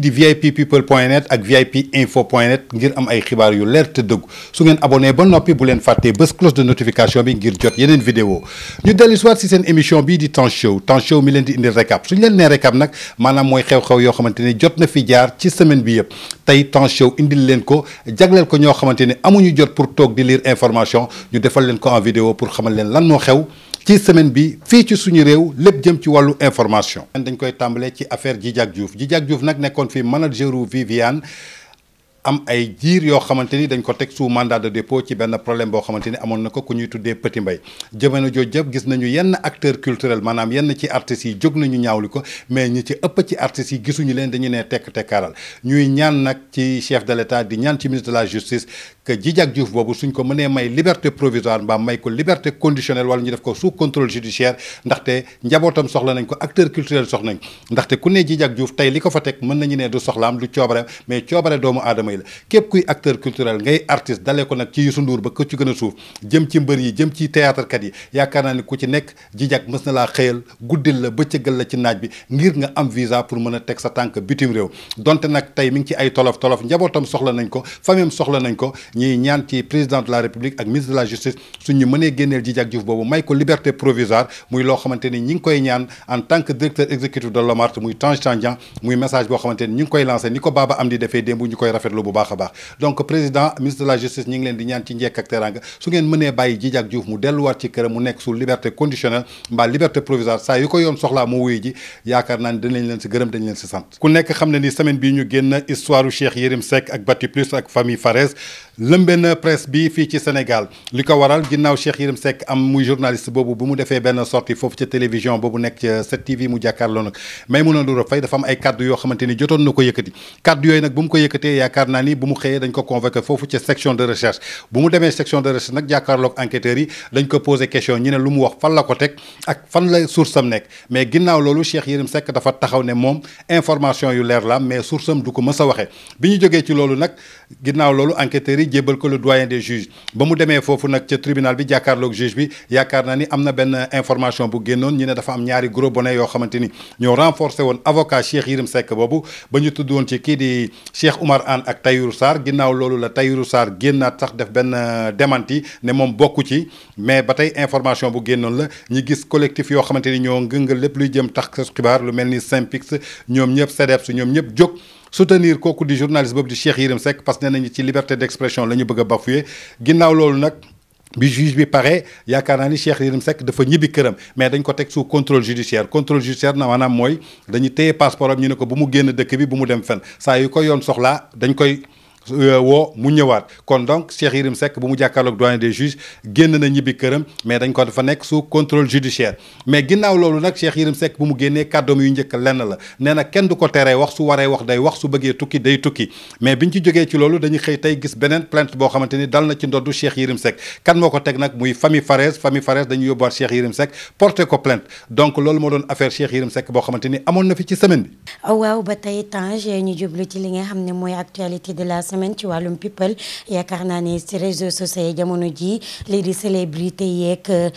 di vippeople.net ak vipinfo.net ngir am ay xibaar yu leer te dëgg su ngeen abonné ba noppi bu leen fàttee bés cloche de notification bi ngir jot yeneen vidéo ñu dellu si waat si seen émission bii di Temps Show mi leen di indil récap suñu leen nee récap nag maanaam mooy xew-xew yoo xamante ni jot na fi jaar ci semaine bi yëpp tey Temps Show indil leen ko jagleel ko ñoo xamante ni amuñu jot pour toog di lire information ñu defal leen ko en vidéo pour xamal leen lan moo xew ci semaine bi fii ci suñu réew lépp jëm ci wàllu information. dañ koy tàmbalee ci affaire Djidiack Diouf nag nekkoon fi manageru Viviane am ay jiir yoo xamante ni dañ ko teg sous mandat de dépôt ci benn problème boo xamante ni amoon na ko ku ñuy tuddee Petit Mbaye jamono jooju jëpp gis nañu yenn acteur culturel maanaam yenn ci artistes yi jóg nañu ñaawli ko mais ñi ci ëpp ci artistes yi gisuñu leen dañu ne tekk tekkaaral ñuy ñaan nag ci chef de l'État di ñaan ci ministre de la justice que Djidiack Diouf boobu suñ ko mënee may liberté provisoire mbaa may ko liberté conditionnelle wala ñu def ko sous contrôle judiciaire ndaxte njabootam soxla nañ ko acteur culturel soxla nañ ndaxte ku ne Djidiack Diouf tey li ko fa teg mën nañu ne du soxlaam du coobare mais coobare doomu aadama yi la képp kuy acteur culturel ngay artiste dalee ko nag ci Youssou Ndour ba ko ci gën a suuf jëm ci mbër yi jëm ci théâtre kat yi yaakaar naa ni ku ci nekk Djidiack mës na laa xëyal guddil la bëccëgal la ci naaj bi ngir nga am visa pour mën a teg sa tànk bitim réew donte nag tey mi ngi ci ay tolof njabootam soxla nañ ko famille soxla nañ ko ñuy ñaan ci président de la république ak ministre de la justice suñu mënee génneel Djidiack Diouf boobu may ko liberté provisoire muy loo xamante ni ñi ngi koy ñaan en tant que directeur exécutif de l'OMART muy Tange Tandian muy message boo xamante ni ñu ngi koy lancé ni ko Baba Amdi defee démb ñu koy rafetlu bu baax a baax donc président ministre de la justice ñi ngi leen di ñaan ci njekk ak teranga su ngeen mënee bàyyi Djidiack Diouf mu delluwaat ci këram mu nekk sous liberté conditionnelle mbaa liberté provisoire saa yu ko yoon soxlaa mu wuyu ji yaakaar naa ni dinañ leen si gërëm dañ leen si sant ku nekk xam ne ni semaine bii ñu génn histoire Cheikh Yérim Seck ak Batiplus ak famille Farès lëmbeen presse bi fii ci Sénégal li ko waral ginnaaw Cheikh Yérim Seck am muy journaliste boobu bu mu defee benn sortie foofu ca télévision boobu nekk ca 7TV mu jàkkaarloo nag Maïmouna Ndour Faye dafa am ay kaddu yoo xamante ni jotoon na ko yëkkati kaddu yooyu nag bu mu ko yëkkatee yaakaar naa ni bu mu xëyee dañ ko convoqué foofu ca section de recherche bu mu demee section de recherche nag jàkkaarloog enquêteurs yi dañ ko posé question ñu ne lu mu wax fan la ko teg ak fan la source am nekk mais ginnaaw loolu Cheikh Yérim Seck dafa taxaw ne moom information yu leer la mais source am du ko mës a waxee bi ñu jógee ci loolu nag ginnaaw loolu enquêteurs yi jébbal ko le doyen des juges ba mu demee foofu nag ca tribunal bi jàkkaarloog juge bi yaakaar naa ni am na benn information bu génnoon ñu ne dafa am ñaari gros bonnet yoo xamante ni ñoo renforcé woon avocat Cheikh Yérim Seck boobu ba ñu tudd woon ci kii di Cheikh Oumar Anne ak Tahirou Sarr ginnaaw loolu la Tahirou Sarr génnaat sax def benn démenti ne moom bokku ci mais ba tey information bu génnoon la ñu gis collectif yoo xamante ni ñoo ngëngal lépp luy jëm tax xibaar lu mel ni Synpics ñoom ñëpp CDEPS ñoom ñëpp jóg soutenir kooku di journaliste boobu di Cheikh Yérim Seck parce que nee nañu ci liberté d'expression la ñu bëgg a bafouer ginnaaw loolu nag bi juge bi pare yaakaar naa ni Cheikh Yérim Seck dafa ñibbi këram mais dañ ko teg sous contrôle judiciaire na maanaam mooy dañu téye passeport am ñu ne ko bu mu génn dëkk bi bu mu dem fen saa yu ko yoon soxlaa dañ koy woo mu ñëwaat kon donc Cheikh Yérim Seck bu mu jàkkaarloog doyen des juges génn na ñibbi këram mais dañ ko dafa nekk sous contrôle judiciaire mais ginnaaw loolu nag Cheikh Yérim Seck bu mu génnee kàddoom yu njëkk lenn la nee na kenn du ko teree wax su waree wax day wax su bëggee tukki day tukki mais biñ ci jógee ci loolu dañuy xëy tey gis beneen plainte boo xamante ni dal na ci ndoddu Cheikh Yérim Seck kan moo ko teg nag muy famille Farès dañu yóbbuwaat Cheikh Yérim Seck porté ko plainte donc loolu moo doon affaire Cheikh Yérim Seck boo xamante ni amoon na fi ci semaine bi. waaw ba tey Tange ñu jublu ci li nga xam ne mooy actualité de la semaine ci wàllum people yaakaar naa ne ci réseaux sociaux yi jamono ji lii di célébrité yeeg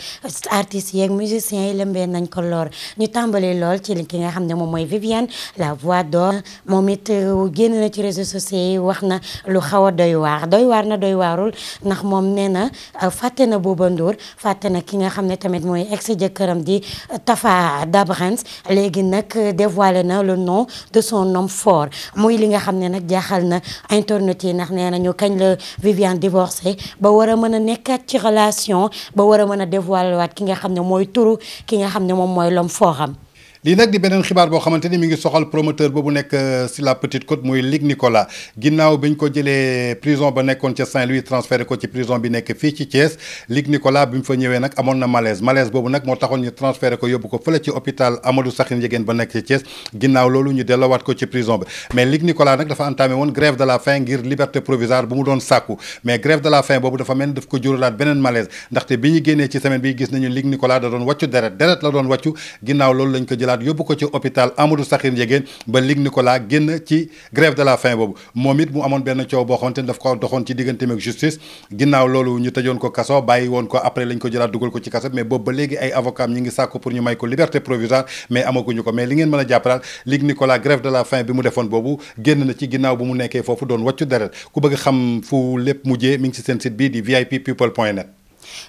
artistes yeeg musiciens yi lëmbee nañ ko lor ñu tàmbalee lool ci ki nga xam ne moom mooy Viviane la voix d'or moom it génn na ci réseaux sociaux yi wax na lu xaw a doy waar na doy waarul ndax moom nee na fàtte na Bouba Ndour fàtte na ki nga xam ne tamit mooy ex jëkkëram di Tafa Dabrens léegi nag dévoilé na le nom de son homme fort muy li nga xam ne nag jaaxal na internet yi ndax nee nañu kañ la Viviane divorcé ba war a mën a nekkaat ci relation ba war a mën a dévoiler waat ki nga xam ne mooy turu ki nga xam ne moom mooy l'homme fort am lii nag di beneen xibaar boo xamante ni mi ngi soxal promoteur boobu nekk si la Petite Côte muy Luc Nicolas ginnaaw bi ñu ko jëlee prison ba nekkoon ca Saint-Louis transféré ko ci prison bi nekk fii ci Thiès Luc Nicolas bi mu fa ñëwee nag amoon na malaise boobu nag moo taxoon ñu transféré ko yóbbu ko fële ci hôpital Amadou Sakhir Ndiéguène ba nekk ci Thiès ginnaaw loolu ñu delloowaat ko ci prison bi mais Luc Nicolas nag dafa entamé woon grève de la faim ngir liberté provisoire bu mu doon sàkku mais grève de la faim boobu dafa mel ni daf ko juralaat beneen malaise ndaxte bi ñu génnee ci semaine bi gis nañu Luc Nicolas da doon wàccu deret la doon wàccu ginnaaw loolu lañ ko jëlaat jëlaat yóbbu ko ci hôpital Amadou Sakhir Ndiéguène ba Luc Nicolaï génn ci grève de la faim boobu moom it mu amoon benn coow boo xamante ni daf ko doxoon ci digganteem ak justice ginnaaw loolu ñu tëjoon ko kaso bàyyi woon ko après lañ ko jëlaat dugal ko ci kaso mais boobu ba léegi ay avocat ñi ngi sàkku pour ñu may ko liberté provisoire mais amaguñu ko mais li ngeen mën a jàpp daal Luc Nicolaï grève de la faim bi mu defoon boobu génn na ci ginnaaw bu mu nekkee foofu doon wàccu deret ku bëgg xam fu lépp mujjee mi ngi ci seen site bii di vippeople.net.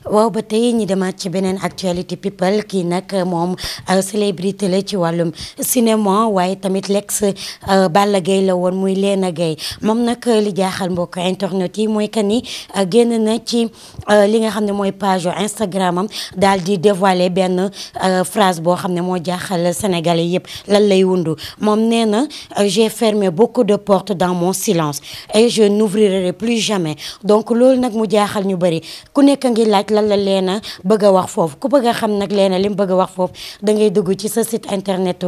waaw ba tey ñi demaat ci beneen actualité people kii nag moom célébrité la ci wàllum cinéma waaye tamit l'ex Balla Gaye la woon muy Léna Gueye moom nag li jaaxal mbokk internet yi mooy que ni génn na ci li nga xam ne mooy page Instagram am daal di dévoiler benn phrase boo xam ne moo jaaxal sénégalais yëpp lan lay wundu moom nee na j'ai fermé beaucoup de portes dans mon silence et je n'ouvrirai plus jamais donc loolu nag mu jaaxal ñu bëri ku nekk ngi laaj lan la Léna bëgg a wax foofu ku bëgg a xam nag Léna li mu bëgg a wax foofu da ngay dugg ci sa site internet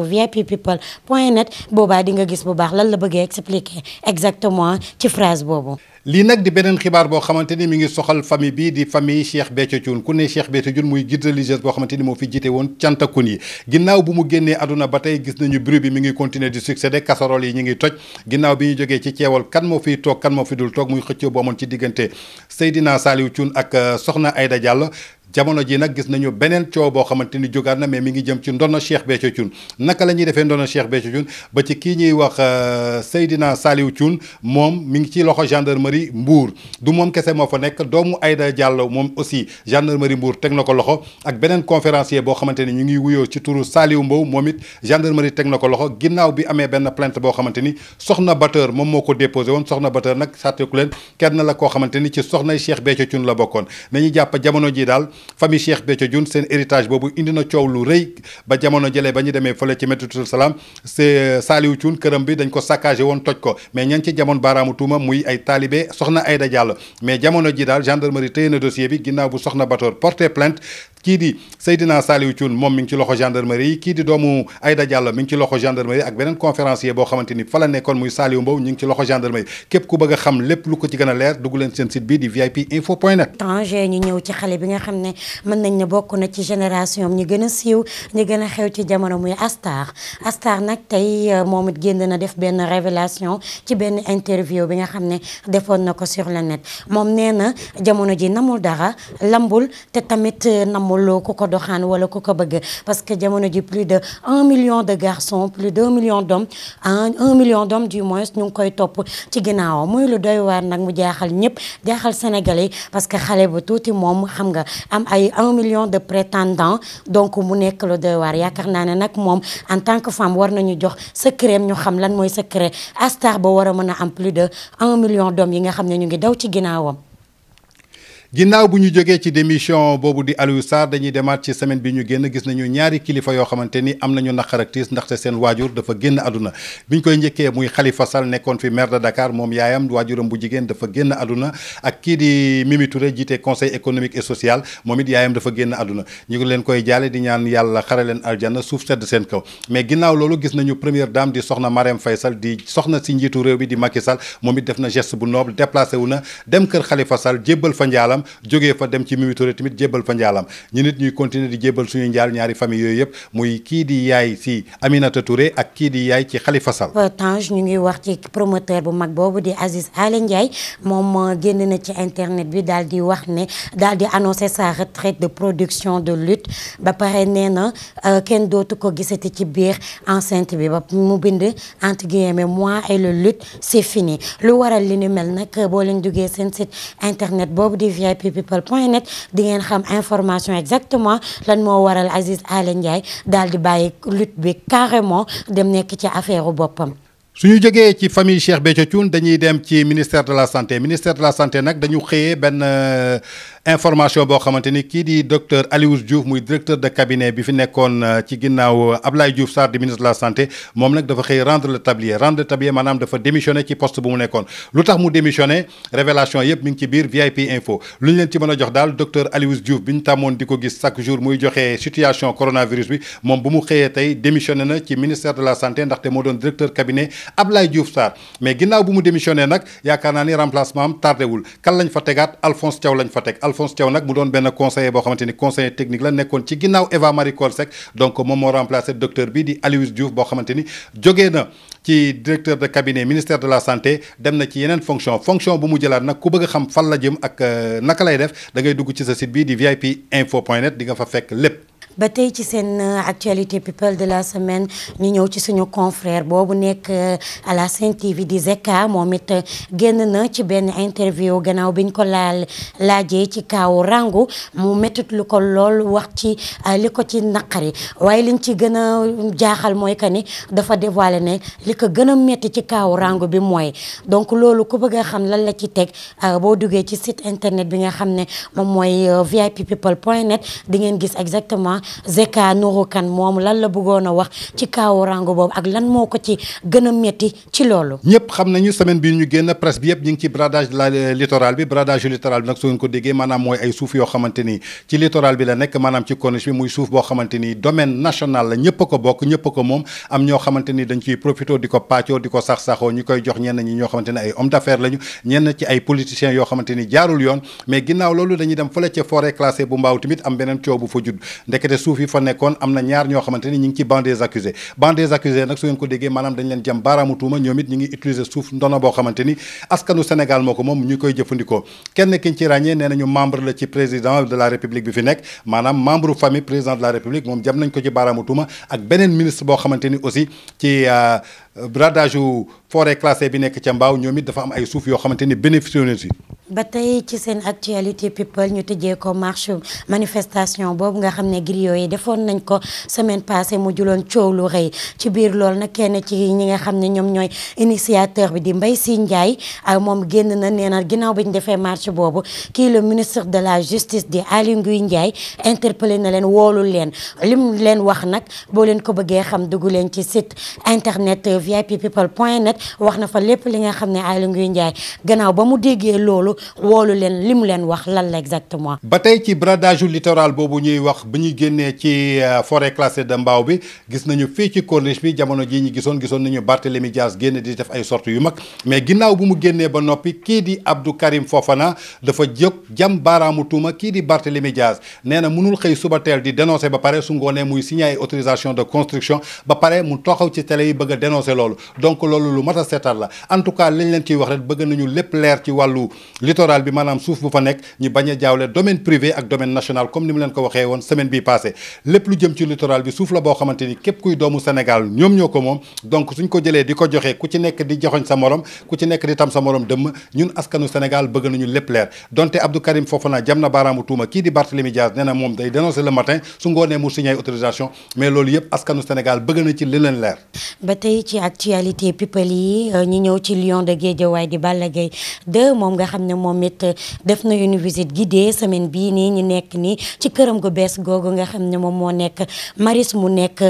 vippeople.net boobaa di nga gis bu baax lan la bëggee expliquer exactement ci phrase boobu. lii nag di beneen xibaar boo xamante ni mi ngi soxal famille bii di famille Cheikh Béthio Thioune ku ne Cheikh Béthio Thioune muy guide religieuse boo xamante ni moo fi jiite woon cantakun yi ginnaaw bu mu génnee aduna ba tey gis nañu bruit bi mi ngi continuer di succéder casserole yi ñu ngi toj ginnaaw bi ñu jógee ci ceewal kan moo fiy toog kan moo fi dul toog muy xëccoo bu amoon ci diggante Seydina Saliou Thioune ak Soxna Aïda Diallo jamono ji nag gis nañu beneen coow boo xamante ni jógaat na mais mi ngi jëm ci ndono Cheikh Béthio Thioune naka la ñuy defee ndono Cheikh Béthio Thioune ba ci kii ñuy wax Seydina Saliou Thioune moom mi ngi ci loxo gendarmerie Mbour du moom kese moo fa nekk doomu Aïda Diallo moom aussi gendarmerie Mbour teg na ko loxo ak beneen conférencier boo xamante ni ñu ngi wuyoo ci turu Saliou Mbow moom it gendarmerie teg na ko loxo ginnaaw bi amee benn plainte boo xamante ni Soxna Bateur moom moo ko déposé woon Soxna Bateur nag sàtteeku leen kenn la koo xamante ni ci soxnay Cheikh Béthio Thioune la bokkoon nañu jàpp jamono ji daal famille Cheikh Béthio Thioune seen héritage boobu indi na coow lu rëy ba jamono jëlee ba ñu demee fële ci Médinatoul Salam c'est Saliou Thioune këram bi dañ ko saccagé woon toj ko mais ñan ci jamono baaraamu tuuma muy ay talibé Soxna Aïda Diallo mais jamono ji daal gendarmerie téye na dossier bi ginnaaw bu Soxna Bator porté plainte kii di Seydina Saliou Thioune moom mi ngi ci loxo gendarmerie yi kii di doomu Aïda Diallo mi ngi ci loxo gendarmerie ak beneen conférencier boo xamante ni fa la nekkoon muy Saliou Mbow ñu ngi ci loxo gendarmerie képp ku bëgg a xam lépp lu ko ci gën a leer dugg leen seen site bi di vipinfo.net. Tanger ñu ñëw ci xale bi nga xam ne mën nañ ne bokk na ci génération ñi gën a siiw ñi gën a xew ci jamono muy Astar nag tey moom it génn na def benn révélation ci benn interview bi nga xam ne defoon na ko sur le net moom nee na jamono ji namul dara lambul te tamit namul ku ko doxaan wala ku ko bëgg parce que jamono ji plus de 1 million de garçons plus de 1 million d'hommes 1 million d'hommes du moins ñu ngi koy topp ci ginnaawam muy lu doy waar nag mu jaaxal ñëpp jaaxal sénégalais parce que xale bu tuuti moom xam nga am ay 1 million de prétendants donc mu nekk lu doy waar yaakaar naa ne nag moom en tant que femme war nañu jox secret ñu xam lan mooy secret Astar ba war a mën a am plus de 1 million d'hommes yi nga xam ne ñu ngi daw ci ginnaawam. ginnaaw bu ñu jógee ci démission boobu di Aliou Sarr dañuy demaat ci semaine bi ñu génn gis nañu ñaari kilifa yoo xamante ni am nañu naqar ak tiis ndaxte seen waajur dafa génn àdduna biñ koy njëkkee muy Khalifa Sall nekkoon fi maire de Dakar moom yaayam waajuram bu jigéen dafa génn àdduna ak kii di Mimi Touré jiite conseil économique et social moom it yaayam dafa génn àdduna ñu ngi leen koy jaale di ñaan yàlla xare leen aljanna suuf sedd seen kaw mais ginnaaw loolu gis nañu première dame di soxna Marème Faye Sall di soxna si njiitu réew bi di Macky Sall moom it def na geste bu noble déplacé wu na dem kër Khalifa Sall jébbal fa njaalam jógee fa dem ci Mimi Touré tamit jébbal fa njaalam ñu nit ñuy continuer di jébbal suñu njaal ñaari famille yooyu yëpp muy kii di yaay si Aminata Touré ak kii di yaay ci Khalifa Sall. Tange ñu ngi wax ci promoteur bu mag boobu di Aziz Aly Ndiaye moom génn na ci internet bi daal di wax ne daal di annoncer sa retraite de production de lutte ba pare nee na kenn dootu ko gisati ci biir enceinte bi ba mu bind entre guillemets moi et le lutte c'est fini lu waral li ni mel nag boo leen duggee seen site internet boobu di vippeople.net di ngeen xam information exactement lan moo waral Aziz Aly Ndiaye daal di bàyyi lutte bi carrément dem nekk ci affaire boppam. suñu jógee ci famille Cheikh Béthio Thioune dañuy dem ci ministère de la santé nag dañu xëyee benn information boo xamante ni kii di docteur Aliou Diouf muy directeur de cabinet bi fi nekkoon ci ginnaaw Abdoulaye Diouf Sarr di ministre de la santé moom nag dafa xëy rendre le tablier maanaam dafa démissionné ci poste bu mu nekkoon lu tax mu démissionné révélation yëpp mi ngi ci biir VIP info lu ñu leen ci mën a jox daal docteur Aliou Diouf bi ñu tàmmoon di ko gis chaque jour muy joxe situation coronavirus bi moom bu mu xëyee tey démissionné na ci ministère de la santé ndaxte moo doon directeur cabinet Abdoulaye Diouf Sarr mais ginnaaw bu mu démissionné nag yaakaar naa ni remplacement am tardé wul kan lañ fa tegaat Alphonse Thiaw lañ fa teg Alphonse Thiaw nag mu doon benn conseiller boo xamante ni conseiller technique la nekkoon ci ginnaaw Eva Marie Coll Seck donc moom moo remplacé docteur bi di Aloyse Diouf boo xamante ni jógee na ci directeur de cabinet ministère de la santé dem na ci yeneen fonction bu mu jëlaat nag ku bëgg a xam fan la jëm ak naka lay def da ngay dugg ci sa site bi di vipinfo.net di nga fa fekk lépp. ba tey ci seen actualité people de la semaine ñu ñëw ci suñu confrère boobu nekk à la Sen TV di Zeka moom it génn na ci benn interview gannaaw biñ ko laajee ci kaawu Rangu mu méttit lu ko lool wax ci li ko ci naqari waaye liñ ci gën a jaaxal mooy que ni dafa dévoilé ne li ko gën a métti ci kaawu Rangu bi mooy donc loolu ku bëgg a xam lan la ci teg boo duggee ci site internet bi nga xam ne moom mooy vippeople.net di ngeen gis exactement Zeka Nourou Kane moom lan la bëggoon a wax ci kaawu Rangu boobu ak lan moo ko ci gën a métti ci loolu. ñëpp xam nañu semaine bi ñu génn presse bi yëpp ñu ngi ci bradage de la littoral bi bradage littoral bi nag soo ngeen ko déggee maanaam mooy ay suuf yoo xamante ni ci littoral bi la nekk maanaam ci corniche bi muy suuf boo xamante ni domaine national la ñëpp a ko bokk ñëpp a ko moom am ñoo xamante ni dañ ciy profité di ko pàccoo di ko sax-saxoo ñu koy jox ñenn ñi ñoo xamante ni ay homme d'affaires lañu ñenn ci ay politiciens yoo xamante ni jaarul yoon mais ginnaaw loolu dañuy dem fële ca forêt classée bu Mbaaw tamit am beneen coow bu fa judd ndekete suuf yi fa nekkoon am na ñaar ñoo xamante ni ñu ngi ci banc des accusés nag su ngeen ko déggee maanaam dañ leen jëm baaraamu tuuma ñoom it ñu ngi utiliser suuf ndono boo xamante ni askanu Sénégal moo ko moom ñu koy jëfandikoo kenn kiñ ci ràññee nee nañu membre la ci président de la république bi fi nekk maanaam membre famille président de la république moom jëm nañ ko ci baaraamu tuuma ak beneen ministre boo xamante ni aussi ci bradage u forêt classée bi nekk ca Mbaaw ñoom it dafa am ay suuf yoo xamante ni bénéficié na si. ba tey ci seen actualité people ñu tëjee ko marche manifestation boobu nga xam ne griot yi defoon nañ ko semaine passée mu juloon coow lu rëy ci biir loolu nag kenn ci ñi nga xam ne ñoom ñooy initiateur bi di Mbaye Sy Ndiaye moom génn na nee na ginnaaw bi ñu defee marche boobu kii le ministre de la justice di Aly Ngouille Ndiaye interpellé na leen woolu leen lim leen wax nag boo leen ko bëggee xam dugg leen ci site internet vippeople.net wax na fa lépp li nga xam ne Aly Ngouille Ndiaye gannaaw ba mu déggee loolu woolu leen li mu leen wax lan la exactement. ba tey ci bradage littoral boobu ñuy wax bi ñuy génnee ci forêt classée de Mbao bi gis nañu fii ci corniche bi jamono jii ñu gisoon nañu Barthélémy Dias génne di def ay sorties yu mag mais ginnaaw bu mu génnee ba noppi kii di Abdou Karim Fofana dafa jóg jam baaraamu tuuma kii di Barthélémy Dias nee na mënul xëy suba teel di dénoncer ba pare su ngoonee muy signé ay autorisation de construction ba pare mu taxaw ci télé yi bëgg a dénoncer loolu donc loolu lu mat a seetal la en tout cas liñ leen ciy wax rek bëgg nañu lépp leer ci wàllu littoral bi maanaam suuf bu fa nekk ñu bañ a jaawle domaine privé ak domaine national comme ni mu leen ko waxee woon semaine bii passé lépp lu jëm ci littoral bi suuf la boo xamante ni képp kuy doomu Sénégal ñoom ñoo ko moom donc suñ ko jëlee di ko joxe ku ci nekk di joxoñ sa morom ku ci nekk di tam sa morom dëmm ñun askanu Sénégal bëgg nañu lépp leer donte Abdou Karim Fofana jam na baaraamu tuuma kii di Barthélémy Dias nee na moom day dénoncer le matin su ngoonee mu signé autorisation mais loolu yëpp askanu Sénégal bëgg na ci li leen leer. ba tey ci actualité people yi ñu ñëw ci Lion de Guédiawaye di Balla Gaye 2 moom nga xam ne moom it def na une visite guidée semaine bii nii ñu nekk nii ci këram gu bees googu nga xam ne moom moo nekk Maris mu nekk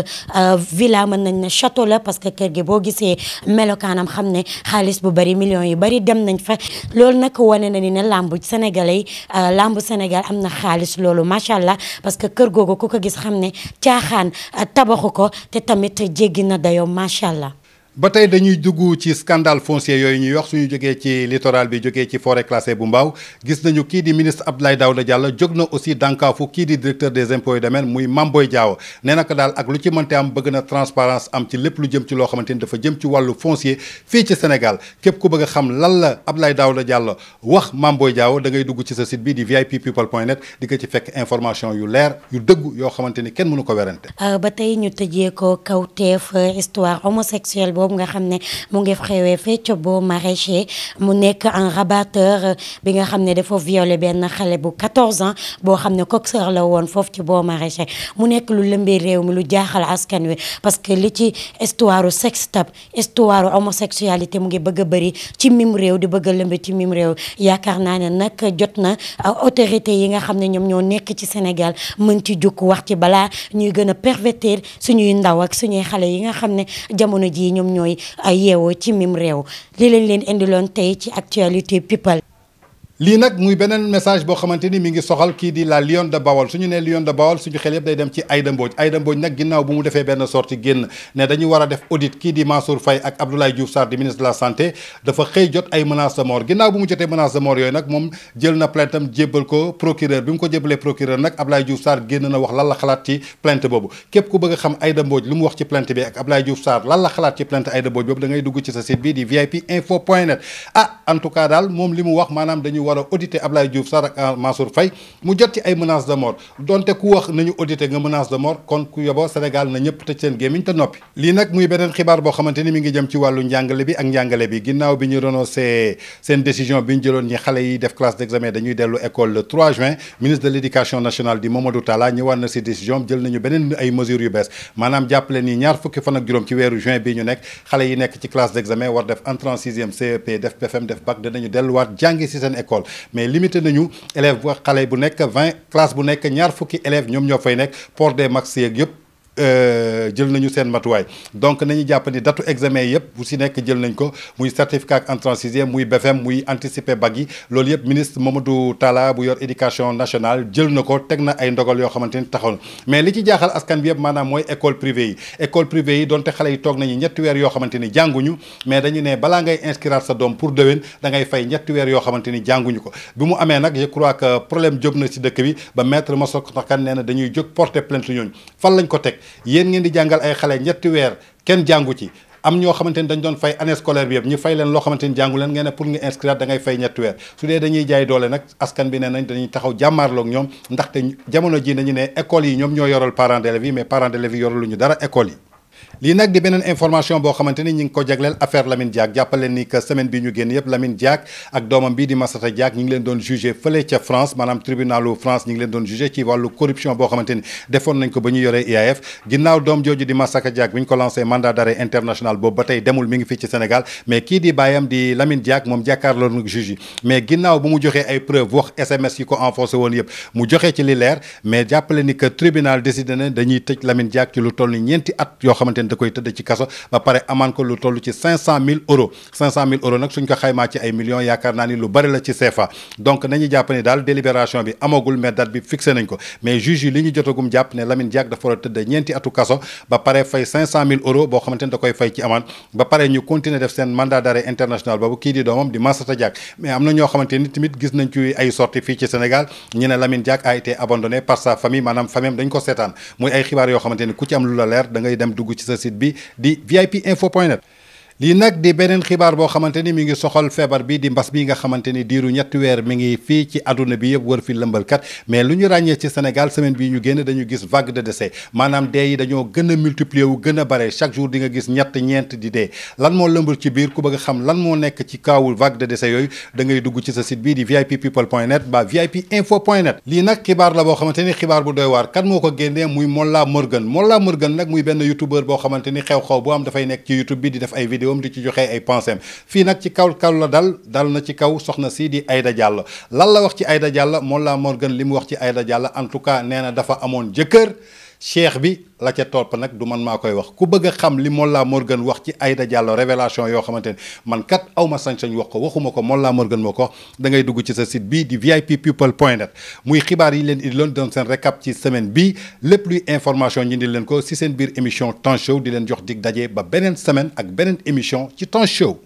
villa mën nañ ne château la parce que kër gi boo gisee melokaanam xam ne xaalis bu bari millions yu bari dem nañ fa loolu nag wane na ni ne làmb sénégalais làmb Sénégal am na xaalis loolu macha allah parce que kër googu ku ko gis xam ne caaxaan tabaxu ko te tamit jéggi na dayoo macha allah. ba tey dañuy dugg ci scandale foncier yooyu ñuy wax suñu jógee ci littoral bi jógee ci forêt classée bu Mbao gis nañu kii di ministre Abdoulaye Daouda Diallo jóg na aussi dànkaafu kii di directeur des impôts et domaines muy Mame Boye Diao nee na ko daal ak lu ci mënte am bëgg na transparence am ci lépp lu jëm ci loo xamante ni dafa jëm ci wàllu foncier fii ci Sénégal képp ku bëgg a xam lan la Abdoulaye Daouda Diallo wax Mame Boye Diao da ngay dugg ci sa site bi di vippeople.net di ko ci fekk information yu leer yu dëggu yoo xamante ni kenn mënu ko werante. ba tey ñu tëjee ko kawteef histoire homosexuelle boobu nga xam ne mu ngi xewee fee ca boo maraîcher mu nekk un rabatteur bi nga xam ne dafa violé benn xale bu 14 ans boo xam ne coxeur la woon foofu ci boo maraîcher mu nekk lu lëmbee réew mi lu jaaxal askan wi parce que li ci histoire sex tape histoire homosexualité mu ngi bëgg a bëri ci mim réew di bëgg a lëmbe ci mim réew yaakaar naa ne nag jot na autorité yi nga xam ne ñoom ñoo nekk ci Sénégal mën ci jukk wax ci balaa ñuy gën a pervertir suñuy ndaw ak suñuy xale yi nga xam ne jamono jii ñoom ñooy yeewoo ci mim réew li leen indiloon tey ci actualité people lii nag muy beneen message boo xamante ni mi ngi soxal kii di la Lion de Bawol suñu nee Lion de Bawol suñu xel yëpp day dem ci Aïda Mbodj nag ginnaaw bu mu defee benn sortie génn ne dañu war a def audit kii di Mansour Faye ak Abdoulaye Diouf Sarr di ministre de la santé dafa xëy jot ay menaces de mort ginnaaw bu mu jotee menaces de mort yooyu nag moom jël na plainte am jébbal ko procureur bi mu ko jébbalee procureur nag Abdoulaye Diouf Sarr génn na wax lan la xalaat ci plainte boobu képp ku bëgg a xam Aïda Mbodj lu mu wax ci plainte bi ak Abdoulaye Diouf Sarr lan la xalaat ci plainte Aïda Mbodj boobu da ngay dugg ci sa site bi di vipinfo.net en tout cas daal moom li mu wax maanaam dañu war a auditer Abdoulaye Diouf Sarr ak Mansour Faye mu jot ci ay menaces de mort donte ku wax nañu auditer nga menace de mort kon ku yoboo Sénégal na ñëpp tëj seen gémmiñ te noppi lii nag muy beneen xibaar boo xamante ni mi ngi jëm ci wàllu njàngale bi ak njàngale bi ginnaaw bi ñu renoncé seen décision bi ñu jëloon ñi xale yi def classe d'examen dañuy dellu école le 3 juin ministre de l'éducation nationale di Mamadou Talla ñëwaat na si décision jël nañu beneen ay mesures yu bees maanaam jàppale ni ñaar fukki fan ak juróom ci weeru juin bii ñu nekk xale yi nekk ci classe d'examen war def entrée en 6e CEP def BFM def bac danañu delluwaat jàngi si seen école mais limité nañu élève bu xale bu nekk 20 classe bu nekk ñaar fukki élèves ñoom ñoo fay nekk port des masques yeeg yëpp jël nañu seen matuwaay donc nañu jàpp ni datu examen yëpp bu si nekk jël nañ ko muy certificat ak entrée en sixième muy BFM muy anticiper bac yi loolu yëpp ministre Mamadou Talla bu yor éducation nationale jël na ko teg na ay ndogal yoo xamante ni taxaw na mais li ci jaaxal askan bi yëpp maanaam mooy école privée yi donte xale yi toog nañu ñetti weer yoo xamante ni jànguñu mais dañu ne balaa ngay inscrire sa doom pour déwén da ngay fay ñetti weer yoo xamante ni jànguñu ko bi mu amee nag je crois que problème jóg na si dëkk bi ba maître Massokhna Kane nee na dañuy jóg porter plainte ñooñu fan lañ ko teg yéen ngeen di jàngal ay xale ñetti weer kenn jàngu ci am ñoo xamante ni dañ doon fay année scolaire bi yëpp ñu fay leen loo xamante ni jàngu leen ngeen ne pour nga inscrire da ngay fay ñetti weer su dee dañuy jaay doole nag askan bi nee nañ dañuy taxaw jàmmaarloog ñoom ndaxte jamono ji nañu ne école yi ñoom ñoo yoral parents d'élèves yi mais parents d'élèves yi yoraluñu dara école yi lii nag di beneen information boo xamante ni ñi ngi ko jagleel affaire Lamine Diack jàppaleen ni que semaine bi ñu génn yëpp Lamine Diack ak doomam bii di Massata Diack ñi ngi leen doon jugé fële ca France maanaam tribunalu France ñi ngi leen doon jugé ci wàllu corruption boo xamante ni defoon nañ ko ba ñu yoree IAF ginnaaw doom jooju di Massata Diack bi ñu ko lancé mandat d'arrêt international boobu ba tey demul mi ngi fii ci Sénégal mais kii di baayam di Lamine Diack moom jàkkaarloo nag juge yi mais ginnaaw bu mu joxee ay preuve wax SMS yi ko enfoncé woon yëpp mu joxee ci li leer mais jàppale ni que tribunal décidé na dañuy tëj Lamine Diack ci lu toll ni ñeenti at yoo xamante ni da koy tëdd ci kaso ba pare amaan ko lu toll ci 500 000 euros 500 000 euros nag suñ ko xaymaa ci ay millions yaakaar naa ni lu bari la ci CFA donc nañu jàpp ni daal délibération bi amagul mais date bi fixé nañ ko mais juge yi li ñu jotagum jàpp ne Lamine Diack dafa war a tëdd ñeenti atu kaso ba pare fay 500 000 euros boo xamante ni da koy fay ci amende ba pare ñu continuer def seen mandat d'arrêt international boobu kii di doomam di Massata Diack mais am na ñoo xamante ni tamit gis nañ ci ay sorties fii ci Sénégal ñu ne Lamine Diack a été abandonné par sa famille maanaam famille dañ ko seetaan muy ay xibaar yoo xamante ni ku ci am lu la leer da ngay dem dugg ci sa site bi di vipinfo.net lii nag di beneen xibaar boo xamante ni mi ngi soxal feebar bi di mbas bi nga xamante ni diiru ñetti weer mi ngi fii ci àdduna bi yëpp wër fi lëmbalkat mais lu ñu ràññee ci Sénégal semaine bii ñu génn dañu gis vague de décès maanaam dee yi dañoo gën a multiplier wu gën a bare chaque jour di nga gis ñeent di dee lan moo lëmbal ci biir ku bëgg a xam lan moo nekk ci kaawul vague de décès yooyu da ngay dugg ci sa site bii di vippeople.net ba vipinfo.net lii nag xibaar la boo xamante ni xibaar bu doy waar kan moo ko génnee muy Mollah Morgun nag muy benn youtubeur boo xamante ni xew-xew bu am dafay nekk ci youtube bi di def ay vidéo di ci joxe ay pensées fii nag ci kaw la dal na ci kaw soxna sii di Aïda Diallo lan la wax ci Aïda Diallo Mollah Morgun li mu wax ci Aïda Diallo en tout cas nee na dafa amoon jëkkër cheikh bi la ca topp nag du man maa koy wax ku bëgg a xam li Mollah Morgun wax ci Aïda Diallo révélation yoo xamante ne man kat aw ma sañ-sañ wax ko waxuma ko Mollah Morgun moo ko da ngay dugg ci sa site bii di vippeople.net muy xibaar yi leen indi loon doon seen récap ci semaine bii lépp luy information ñi di leen ko si seen biir émission Temps Show di leen jox dig daje ba beneen semaine ak beneen émission ci Temps Show